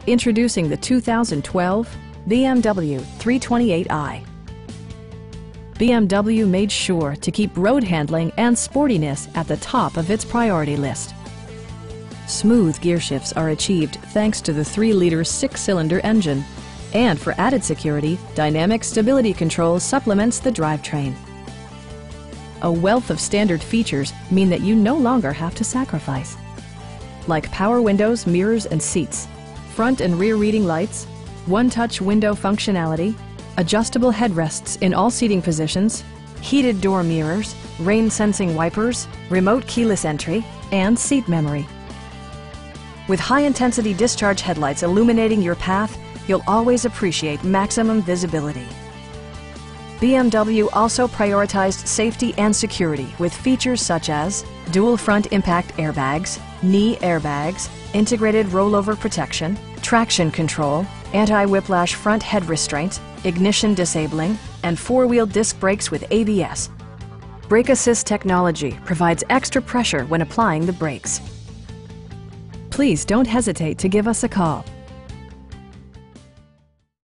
Introducing the 2012 BMW 328i. BMW made sure to keep road handling and sportiness at the top of its priority list. Smooth gear shifts are achieved thanks to the 3-liter 6-cylinder engine. And for added security, dynamic stability control supplements the drivetrain. A wealth of standard features mean that you no longer have to sacrifice, like power windows, mirrors, and seats, front and rear reading lights, one-touch window functionality, adjustable headrests in all seating positions, heated door mirrors, rain-sensing wipers, remote keyless entry, and seat memory. With high-intensity discharge headlights illuminating your path, you'll always appreciate maximum visibility. BMW also prioritized safety and security with features such as dual front impact airbags, knee airbags, integrated rollover protection, traction control, anti-whiplash front head restraints, ignition disabling, and 4-wheel disc brakes with ABS. Brake Assist technology provides extra pressure when applying the brakes. Please don't hesitate to give us a call.